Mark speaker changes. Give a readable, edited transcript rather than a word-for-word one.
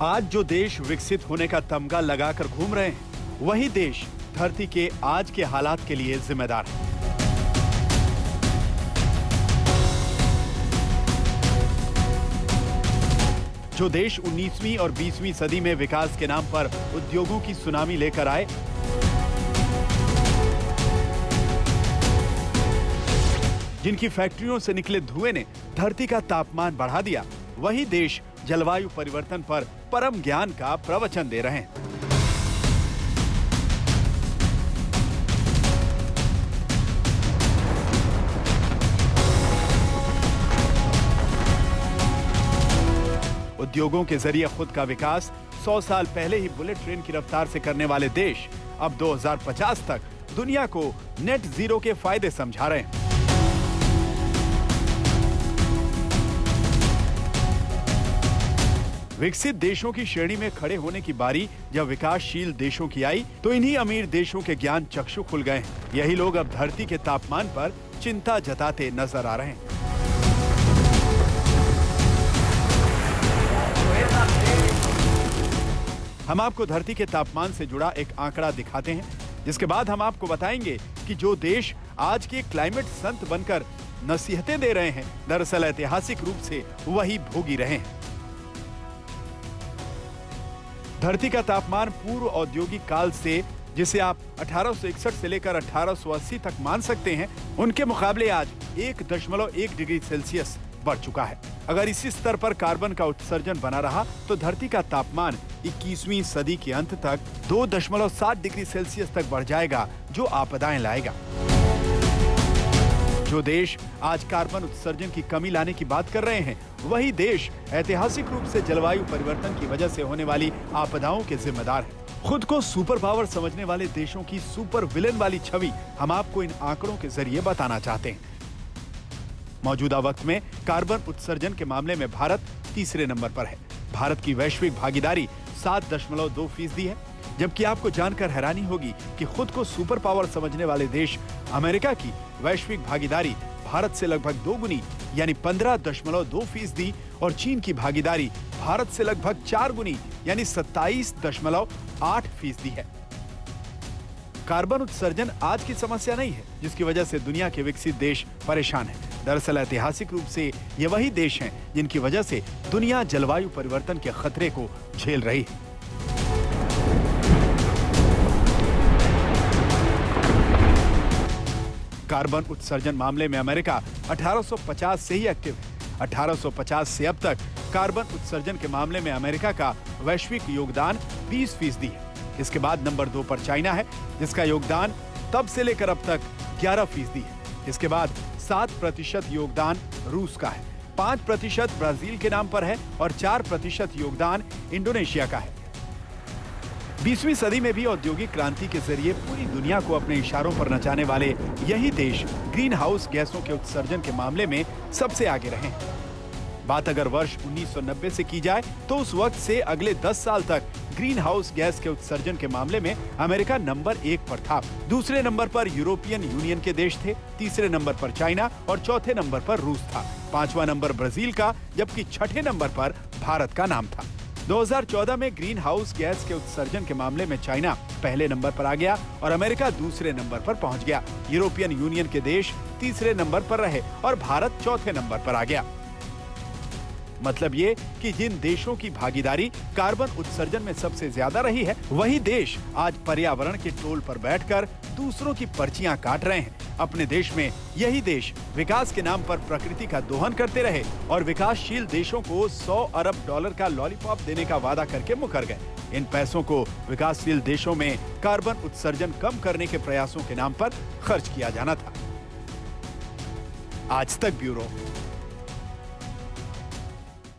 Speaker 1: आज जो देश विकसित होने का तमगा लगाकर घूम रहे हैं, वही देश धरती के आज के हालात के लिए जिम्मेदार है। जो देश 19वीं और 20वीं सदी में विकास के नाम पर उद्योगों की सुनामी लेकर आए, जिनकी फैक्ट्रियों से निकले धुएं ने धरती का तापमान बढ़ा दिया, वही देश जलवायु परिवर्तन पर परम ज्ञान का प्रवचन दे रहे हैं। उद्योगों के जरिए खुद का विकास 100 साल पहले ही बुलेट ट्रेन की रफ्तार से करने वाले देश अब 2050 तक दुनिया को नेट जीरो के फायदे समझा रहे हैं। विकसित देशों की श्रेणी में खड़े होने की बारी जब विकासशील देशों की आई, तो इन्हीं अमीर देशों के ज्ञान चक्षु खुल गए हैं। यही लोग अब धरती के तापमान पर चिंता जताते नजर आ रहे हैं। हम आपको धरती के तापमान से जुड़ा एक आंकड़ा दिखाते हैं, जिसके बाद हम आपको बताएंगे कि जो देश आज के क्लाइमेट संत बनकर नसीहतें दे रहे हैं, दरअसल ऐतिहासिक रूप से वही भोगी रहे हैं। धरती का तापमान पूर्व औद्योगिक काल से, जिसे आप 1861 से लेकर 1880 तक मान सकते हैं, उनके मुकाबले आज 1.1 डिग्री सेल्सियस बढ़ चुका है। अगर इसी स्तर पर कार्बन का उत्सर्जन बना रहा तो धरती का तापमान 21वीं सदी के अंत तक 2.7 डिग्री सेल्सियस तक बढ़ जाएगा, जो आपदाएं लाएगा। जो देश आज कार्बन उत्सर्जन की कमी लाने की बात कर रहे हैं, वही देश ऐतिहासिक रूप से जलवायु परिवर्तन की वजह से होने वाली आपदाओं के जिम्मेदार है। खुद को सुपर पावर समझने वाले देशों की सुपर विलेन वाली छवि हम आपको इन आंकड़ों के जरिए बताना चाहते हैं। मौजूदा वक्त में कार्बन उत्सर्जन के मामले में भारत तीसरे नंबर पर है। भारत की वैश्विक भागीदारी 7.2% है, जबकि आपको जानकर हैरानी होगी कि खुद को सुपर पावर समझने वाले देश अमेरिका की वैश्विक भागीदारी भारत से लगभग 2 गुनी यानी 15.2% और चीन की भागीदारी भारत से लगभग 4 गुनी यानी 27.8% है। कार्बन उत्सर्जन आज की समस्या नहीं है, जिसकी वजह से दुनिया के विकसित देश परेशान हैं। दरअसल ऐतिहासिक रूप से ये वही देश हैं जिनकी वजह से दुनिया जलवायु परिवर्तन के खतरे को झेल रही है। कार्बन उत्सर्जन मामले में अमेरिका 1850 से ही एक्टिव है। 1850 से अब तक कार्बन उत्सर्जन के मामले में अमेरिका का वैश्विक योगदान 20% है। इसके बाद नंबर 2 पर चाइना है, जिसका योगदान तब से लेकर अब तक 11% है। इसके बाद 7% योगदान रूस का है, 5% ब्राजील के नाम पर है और 4% योगदान इंडोनेशिया का है। 20वीं सदी में भी औद्योगिक क्रांति के जरिए पूरी दुनिया को अपने इशारों पर नचाने वाले यही देश ग्रीन हाउस गैसों के उत्सर्जन के मामले में सबसे आगे रहे हैं। बात अगर वर्ष 1990 से की जाए तो उस वक्त से अगले 10 साल तक ग्रीन हाउस गैस के उत्सर्जन के मामले में अमेरिका नंबर 1 पर था। दूसरे नंबर पर यूरोपियन यूनियन के देश थे, तीसरे नंबर पर चाइना और चौथे नंबर पर रूस था। 5वां नंबर ब्राजील का, जबकि 6ठे नंबर पर भारत का नाम था। 2014 में ग्रीन हाउस गैस के उत्सर्जन के मामले में चाइना पहले नंबर पर आ गया और अमेरिका दूसरे नंबर पर पहुंच गया। यूरोपियन यूनियन के देश तीसरे नंबर पर रहे और भारत चौथे नंबर पर आ गया। मतलब ये कि जिन देशों की भागीदारी कार्बन उत्सर्जन में सबसे ज्यादा रही है, वही देश आज पर्यावरण के टोल पर बैठकर दूसरों की पर्चियां काट रहे हैं। अपने देश में यही देश विकास के नाम पर प्रकृति का दोहन करते रहे और विकासशील देशों को $100 अरब का लॉलीपॉप देने का वादा करके मुकर गए। इन पैसों को विकासशील देशों में कार्बन उत्सर्जन कम करने के प्रयासों के नाम पर खर्च किया जाना था। आज तक ब्यूरो।